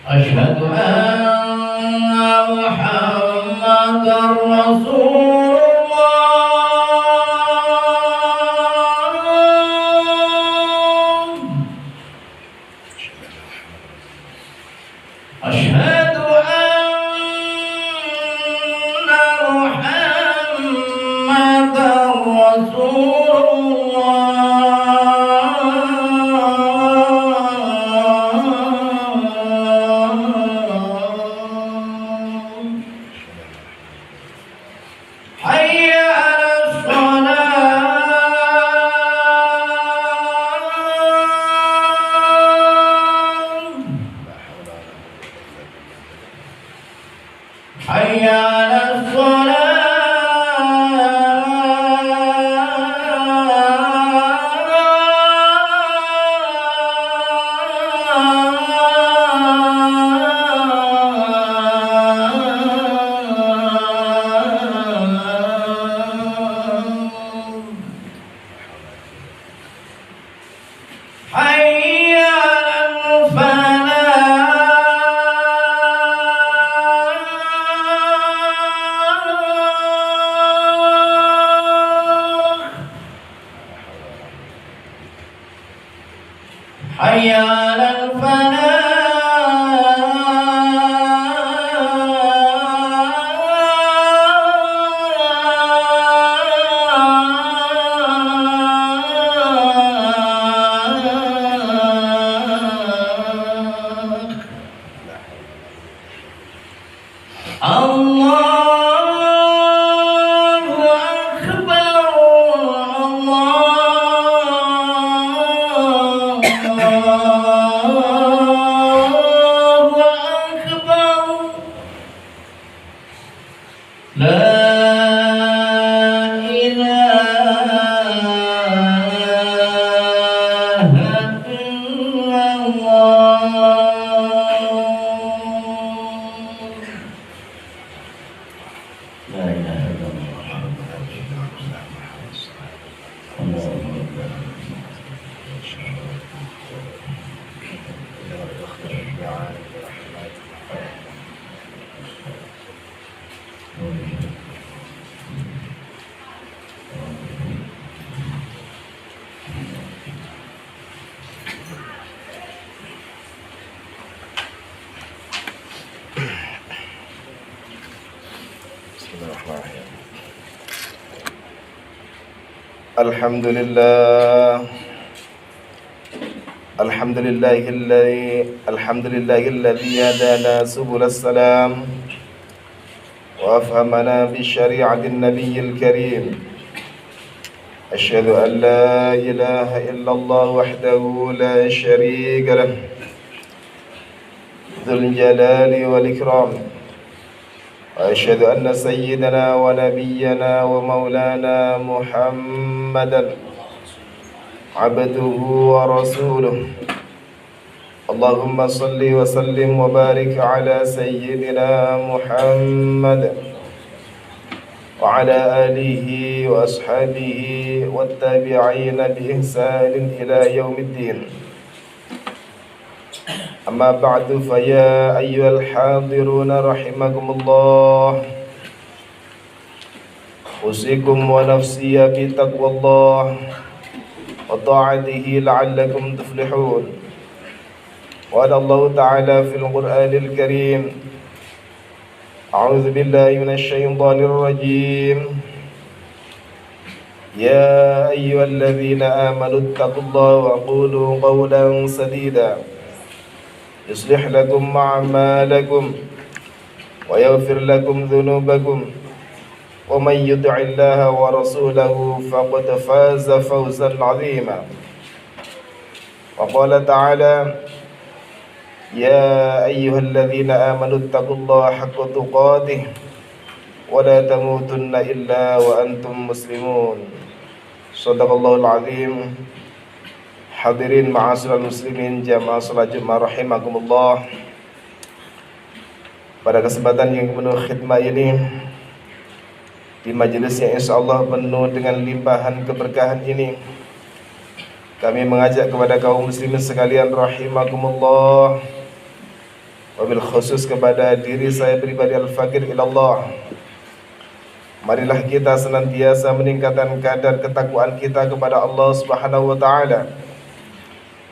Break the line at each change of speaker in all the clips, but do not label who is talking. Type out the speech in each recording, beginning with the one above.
أشهد أن محمدا رسول الله. أشهد أن محمدا رسول حي على الصلاة. حي على حي على الفلاح. حي على الفلاح. الله أكبر. الله أكبر. لا إله إلا الله. لا إله إلا الله.
الحمد لله الذي هدانا سبل السلام وأفهمنا بشريعة النبي الكريم. أشهد أن لا إله إلا الله وحده لا شريك له ذو الجلال والإكرام. وأشهد أن سيدنا ونبينا ومولانا محمدا عبده ورسوله. اللهم صل وسلم وبارك على سيدنا محمد وعلى آله وأصحابه والتابعين بإحسان إلى يوم الدين. أما بعد فيا أيها الحاضرون رحمكم الله، أوصيكم ونفسي بتقوى الله وطاعته لعلكم تفلحون. قال الله تعالى في القرآن الكريم: أعوذ بالله من الشيطان الرجيم. يا أيها الذين آمنوا اتقوا الله وقولوا قولا سديدا يصلح لكم أعمالكم ويغفر لكم ذنوبكم ومن يطع الله ورسوله فقد فاز فوزا عظيما. وقال تعالى: يا أيها الذين آمنوا اتقوا الله حق تقاته ولا تموتن إلا وأنتم مسلمون. صدق الله العظيم. Hadirin ma'asyiral muslimin jamaah salat Jumat rahimakumullah. Pada kesempatan yang penuh khidmat ini, di majelis yang insyaallah penuh dengan limpahan keberkahan ini, kami mengajak kepada kaum muslimin sekalian rahimakumullah wabil khusus kepada diri saya pribadi al-fakir ilallah. Marilah kita senantiasa meningkatkan kadar ketakwaan kita kepada Allah Subhanahu wa taala.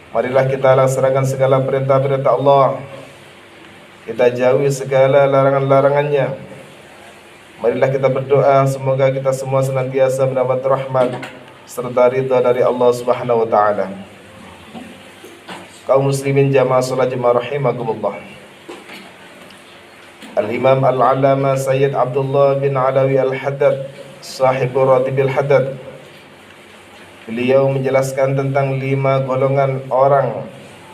Marilah kita laksanakan segala perintah-perintah Allah. Kita jauhi segala larangan-larangannya. Marilah kita berdoa semoga kita semua senantiasa mendapat rahmat serta ridha dari Allah Subhanahu wa taala. Kaum muslimin jamaah salat Jumat rahimakumullah. Al-Imam Al-Allamah Sayyid Abdullah bin Alawi Al-Haddad, Sahibur Ratibil Haddad, beliau menjelaskan tentang 5 golongan orang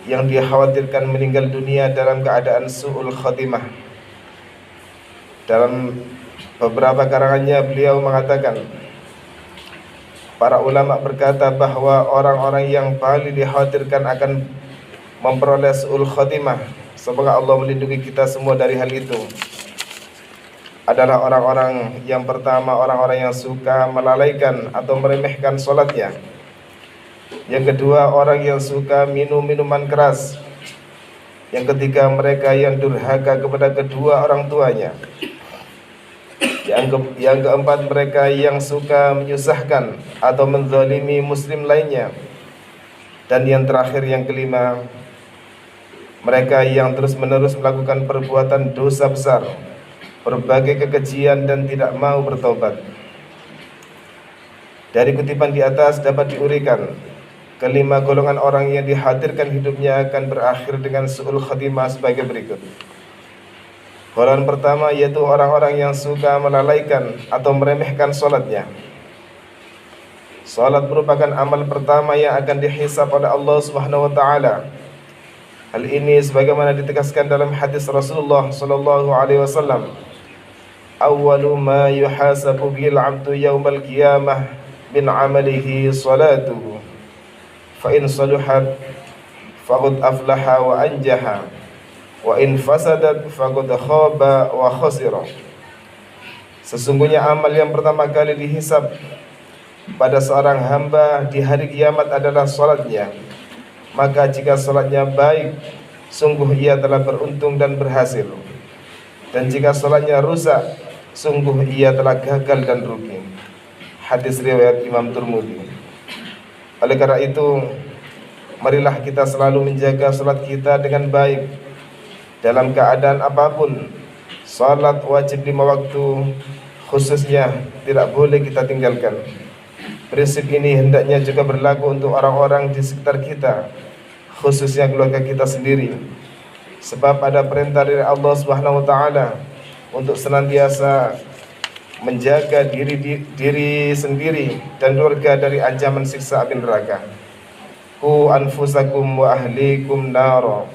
yang dikhawatirkan meninggal dunia dalam keadaan su'ul khatimah. Dalam beberapa karangannya beliau mengatakan, para ulama berkata bahwa orang-orang yang paling dikhawatirkan akan memperoleh su'ul khatimah, semoga Allah melindungi kita semua dari hal itu, adalah orang-orang yang pertama, orang-orang yang suka melalaikan atau meremehkan sholatnya. Yang kedua, orang yang suka minum minuman keras. Yang ketiga, mereka yang durhaka kepada kedua orang tuanya. Yang keempat, mereka yang suka menyusahkan atau menzalimi muslim lainnya. Dan yang terakhir, yang kelima, mereka yang terus-menerus melakukan perbuatan dosa besar, berbagai kekejian dan tidak mau bertobat. Dari kutipan di atas dapat diurikan, kelima golongan orang yang dihadirkan hidupnya akan berakhir dengan su'ul khatimah sebagai berikut. Golongan pertama yaitu orang-orang yang suka melalaikan atau meremehkan sholatnya. Sholat merupakan amal pertama yang akan dihisab oleh Allah Subhanahu wa taala. Hal ini sebagaimana ditegaskan dalam hadis Rasulullah sallallahu alaihi wasallam, awwalu ma yuhasabu bil 'abdu yaumal qiyamah min 'amalihi salatuhu fa in saluhat faqad aflaha wa anjaha wa in fasadat faqad khaba wa khasira. Sesungguhnya amal yang pertama kali dihisab pada seorang hamba di hari kiamat adalah salatnya. Maka jika salatnya baik, sungguh ia telah beruntung dan berhasil. Dan jika salatnya rusak, sungguh ia telah gagal dan rugi. Hadis riwayat Imam Tirmidzi. Oleh karena itu, marilah kita selalu menjaga salat kita dengan baik dalam keadaan apapun. Salat wajib 5 waktu khususnya tidak boleh kita tinggalkan. Prinsip ini hendaknya juga berlaku untuk orang-orang di sekitar kita, khususnya keluarga kita sendiri. Sebab ada perintah dari Allah Subhanahu wa taala untuk senantiasa menjaga diri sendiri dan keluarga dari ancaman siksa api neraka. Qu anfusakum wa ahlikum nara.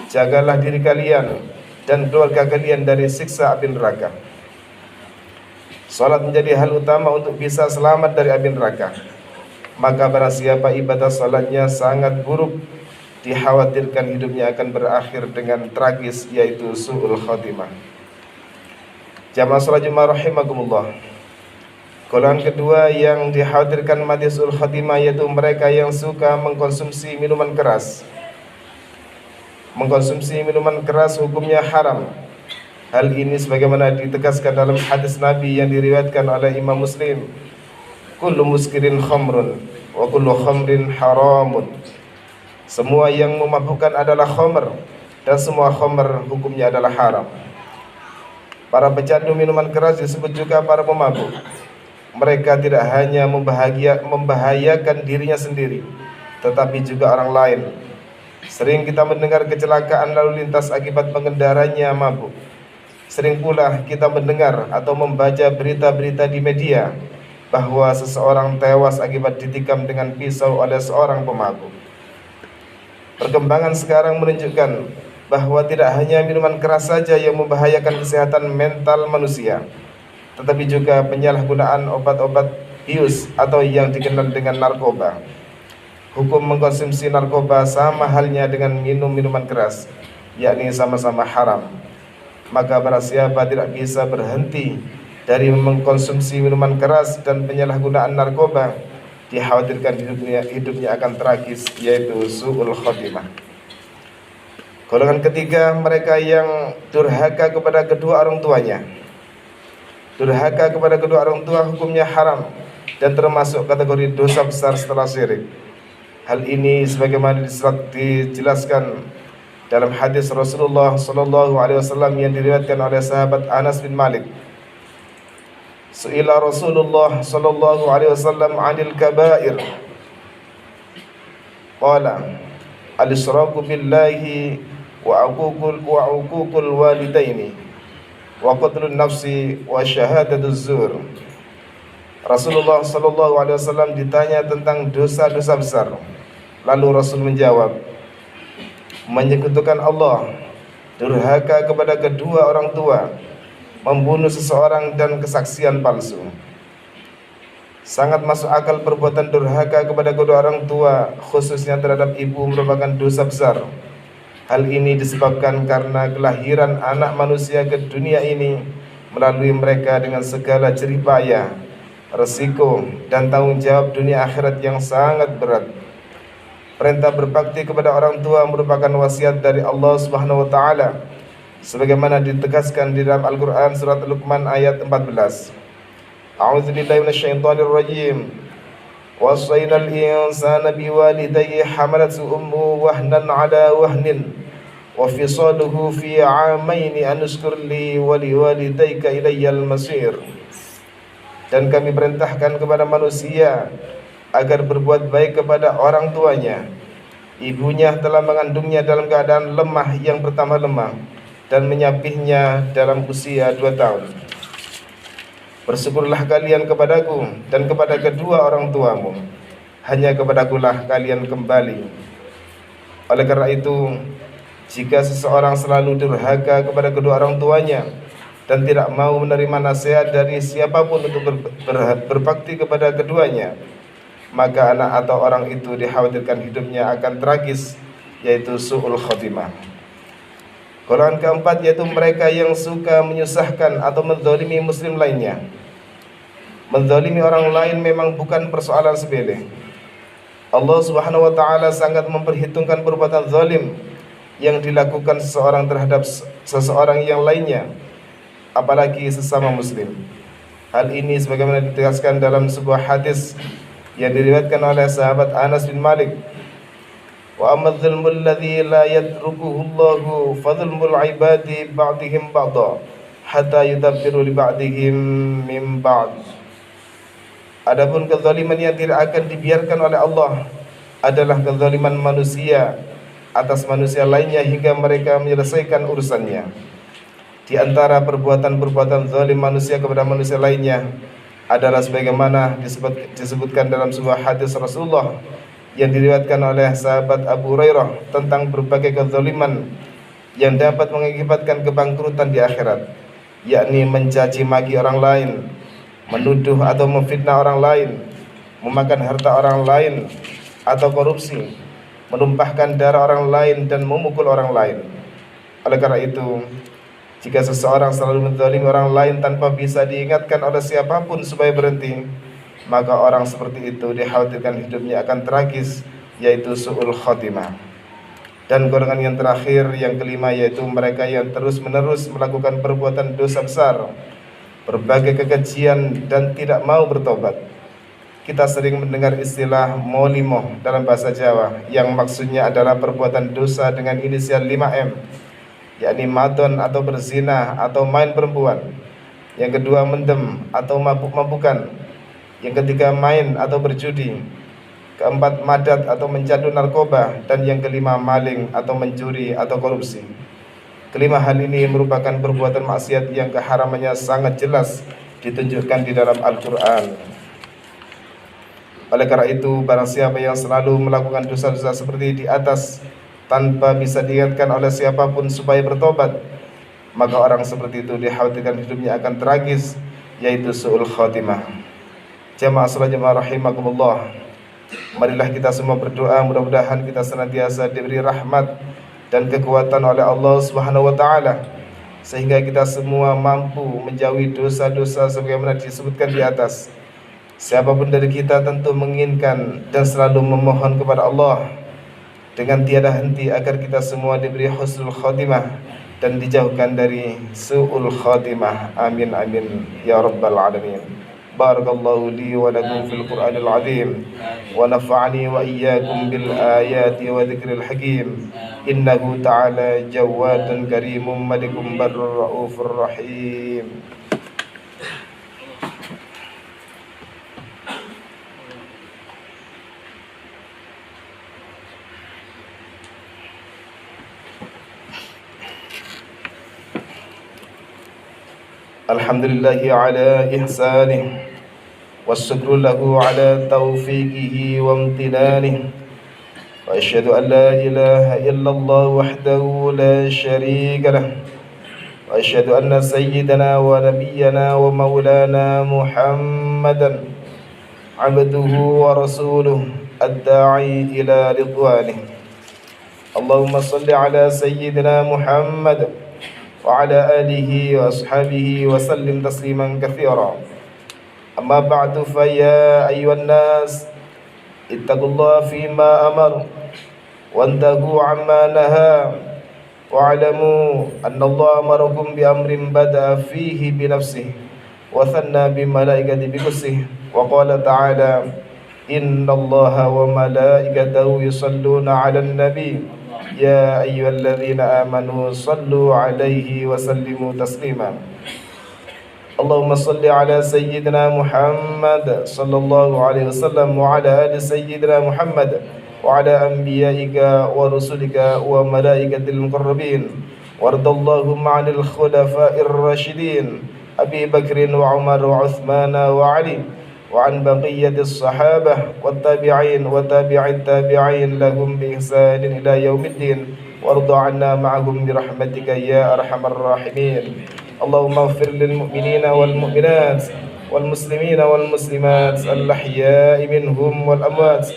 Jagalah diri kalian dan keluarga kalian dari siksa api neraka. Salat menjadi hal utama untuk bisa selamat dari api neraka. Maka barang siapa ibadah salatnya sangat buruk, dikhawatirkan hidupnya akan berakhir dengan tragis, yaitu su'ul khatimah. Jamaah salat Jumat rahimakumullah. Golongan kedua yang dikhawatirkan mati su'ul khatimah yaitu mereka yang suka mengkonsumsi minuman keras. Mengkonsumsi minuman keras hukumnya haram. Hal ini sebagaimana ditegaskan dalam hadis Nabi yang diriwayatkan oleh Imam Muslim. Kullu muskirin khamrun wa kullu khamrin haramun. Semua yang memabukkan adalah khamr dan semua khamr hukumnya adalah haram. Para pecandu minuman keras disebut juga para pemabuk. Mereka tidak hanya membahayakan dirinya sendiri, tetapi juga orang lain. Sering kita mendengar kecelakaan lalu lintas akibat pengendaranya mabuk. Sering pula kita mendengar atau membaca berita-berita di media bahwa seseorang tewas akibat ditikam dengan pisau oleh seorang pemabuk. Perkembangan sekarang menunjukkan bahwa tidak hanya minuman keras saja yang membahayakan kesehatan mental manusia, tetapi juga penyalahgunaan obat-obat bius atau yang dikenal dengan narkoba. Hukum mengkonsumsi narkoba sama halnya dengan minum minuman keras, yakni sama-sama haram. Maka barang siapa tidak bisa berhenti dari mengkonsumsi minuman keras dan penyalahgunaan narkoba, dikhawatirkan hidupnya akan tragis, yaitu su'ul khatimah. Golongan ketiga, mereka yang durhaka kepada kedua orang tuanya. Durhaka kepada kedua orang tua hukumnya haram dan termasuk kategori dosa besar setelah syirik. Hal ini sebagaimana dijelaskan dalam hadis Rasulullah sallallahu alaihi wasallam yang diriwayatkan oleh sahabat Anas bin Malik. Su'ila Rasulullah sallallahu alaihi wasallam 'anil kaba'ir. Qala al-isyraku billahi wa uququl walidaini wa qatlun nafsi wa syahadatuz zur. Rasulullah sallallahu alaihi wasallam ditanya tentang dosa-dosa besar. Lalu Rasul menjawab, menyekutukan Allah, durhaka kepada kedua orang tua, membunuh seseorang dan kesaksian palsu. Sangat masuk akal perbuatan durhaka kepada kedua orang tua, khususnya terhadap ibu, merupakan dosa besar. Hal ini disebabkan karena kelahiran anak manusia ke dunia ini melalui mereka dengan segala jerih payah, resiko, dan tanggung jawab dunia akhirat yang sangat berat. Perintah berbakti kepada orang tua merupakan wasiat dari Allah Subhanahu wa taala sebagaimana ditegaskan di dalam Al-Qur'an surat Luqman ayat 14. A'udzubillahi minasyaitonir rajim. Wasainal insana biwalidayhi hamalathu ummuhu wahnan 'ala wahnin wa fisaluhu fi 'amaini an ushkur li wa liwalidayka ilayyal masir. Dan kami perintahkan kepada manusia agar berbuat baik kepada orang tuanya. Ibunya telah mengandungnya dalam keadaan lemah yang pertama lemah dan menyapihnya dalam usia 2 tahun. Bersyukurlah kalian kepadaku dan kepada kedua orang tuamu. Hanya kepadakulah kalian kembali. Oleh karena itu, jika seseorang selalu durhaka kepada kedua orang tuanya dan tidak mau menerima nasihat dari siapapun untuk berbakti kepada keduanya, maka anak atau orang itu dikhawatirkan hidupnya akan tragis, yaitu su'ul khotimah. Golongan keempat yaitu mereka yang suka menyusahkan atau menzalimi muslim lainnya. Menzalimi orang lain memang bukan persoalan sepele. Allah Subhanahu wa taala sangat memperhitungkan perbuatan zalim yang dilakukan seseorang terhadap seseorang yang lainnya, apalagi sesama muslim. Hal ini sebagaimana ditegaskan dalam sebuah hadis yang diriwayatkan oleh sahabat Anas bin Malik. Wa amma dzulmul ladzi la yatrukuhu Allahu fa dzulmul ibadi ba'dihim ba'dha hatta yudabbiru li ba'dihim min ba'd. Adapun kezaliman yang tidak akan dibiarkan oleh Allah adalah kezaliman manusia atas manusia lainnya hingga mereka menyelesaikan urusannya. Di antara perbuatan-perbuatan zalim manusia kepada manusia lainnya adalah sebagaimana disebutkan dalam sebuah hadis Rasulullah yang diriwayatkan oleh sahabat Abu Hurairah tentang berbagai kezaliman yang dapat mengakibatkan kebangkrutan di akhirat, yakni mencaci maki orang lain, menuduh atau memfitnah orang lain, memakan harta orang lain atau korupsi, menumpahkan darah orang lain dan memukul orang lain. Oleh karena itu, jika seseorang selalu menzalimi orang lain tanpa bisa diingatkan oleh siapapun supaya berhenti, maka orang seperti itu dikhawatirkan hidupnya akan tragis, yaitu su'ul khotimah. Dan golongan yang terakhir, yang kelima, yaitu mereka yang terus-menerus melakukan perbuatan dosa besar, berbagai kekejian dan tidak mau bertobat. Kita sering mendengar istilah molimoh dalam bahasa Jawa, yang maksudnya adalah perbuatan dosa dengan inisial 5M, yakni madon atau berzina atau main perempuan. Yang kedua mendem atau mabuk-mabukan. Yang ketiga main atau berjudi. Keempat madat atau mencandu narkoba. Dan yang kelima maling atau mencuri atau korupsi. Kelima hal ini merupakan perbuatan maksiat yang keharamannya sangat jelas ditunjukkan di dalam Al-Quran. Oleh karena itu, barang siapa yang selalu melakukan dosa-dosa seperti di atas tanpa bisa diingatkan oleh siapapun supaya bertobat, maka orang seperti itu dikhawatirkan hidupnya akan tragis, yaitu su'ul khotimah. Jamaah salat jamaah rahimakumullah, marilah kita semua berdoa mudah-mudahan kita senantiasa diberi rahmat dan kekuatan oleh Allah Subhanahu wa taala sehingga kita semua mampu menjauhi dosa-dosa sebagaimana disebutkan di atas. Siapapun dari kita tentu menginginkan dan selalu memohon kepada Allah dengan tiada henti agar kita semua diberi husnul khatimah dan dijauhkan dari su'ul khatimah. Amin amin ya rabbal alamin. Barakallahu li wa lakum fil Qur'anil azim wa nafa'ani wa iyyakum bil ayati wa dzikril hakim. Innahu ta'ala jawadun karimun malikum barrur raufur rahim. Alhamdulillahi ala ihsanih wassyukru lahu ala taufiqihi wa amtinanih wa asyhadu an la ilaha illallah wahdahu la syarika lah wa asyhadu anna sayyidana wa nabiyyana wa maulana Muhammadan abduhu wa rasuluh ad-da'i ila ridwanih. Allahumma salli ala sayyidina Muhammad وعلى آله وأصحابه وسلم تسليما كثيرا. أما بعد فيا أيها الناس اتقوا الله فيما أمر وانتهوا عما نهى واعلموا أن الله أمركم بأمر بدأ فيه بنفسه وثنى بملائكته بقدسه وقال تعالى إن الله وملائكته يصلون على النبي يا أيها الذين آمنوا صلوا عليه وسلموا تسليما. اللهم صل على سيدنا محمد صلى الله عليه وسلم وعلى آل سيدنا محمد وعلى أنبيائك ورسلك وملائكة المقربين وارض اللهم عن الخلفاء الراشدين أبي بكر وعمر وعثمان وعلي وعن بقية الصحابة والتابعين وتابع التابعين لهم بإحسان إلى يوم الدين وارض عنا معهم برحمتك يا أرحم الراحمين. اللهم اغفر للمؤمنين والمؤمنات والمسلمين والمسلمات الأحياء منهم والأموات.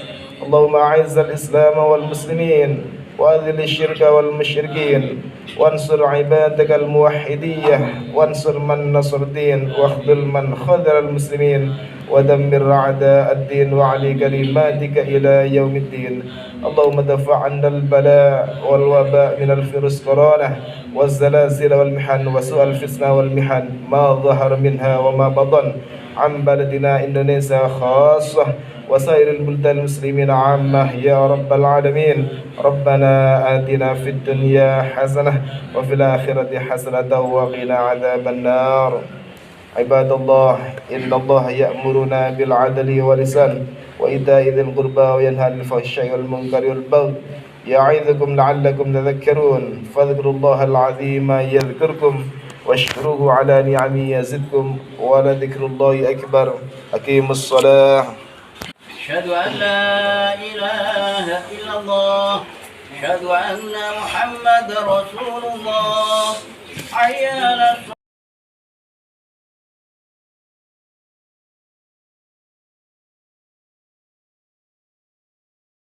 اللهم أعز الإسلام والمسلمين وأذل الشرك والمشركين وانصر عبادك الموحدية وانصر من نصر الدين واخذل من خذل المسلمين ودمر أعداء الدين وعلي كلماتك إلى يوم الدين. اللهم دفع عنا البلاء والوباء من الفيروس كورونا والزلازل والمحن وسوء الفتنة والمحن ما ظهر منها وما بطن عن بلدنا إندونيسيا خاصة وسائر البلدان المسلمين عامة يا رب العالمين. ربنا آتنا في الدنيا حسنة وفي الآخرة حسنة وقنا عذاب النار. عباد الله إن الله يأمرنا بالعدل والإحسان وإيتاء ذي القربى وينهى عن الفحشاء والمنكر والبغي يعظكم لعلكم تذكرون. فاذكروا الله العظيم يذكركم واشكروه على نعمه يزدكم ولذكر الله أكبر. أقيموا الصلاة.
أشهد أن لا إله إلا الله أشهد أن محمد رسول الله حي على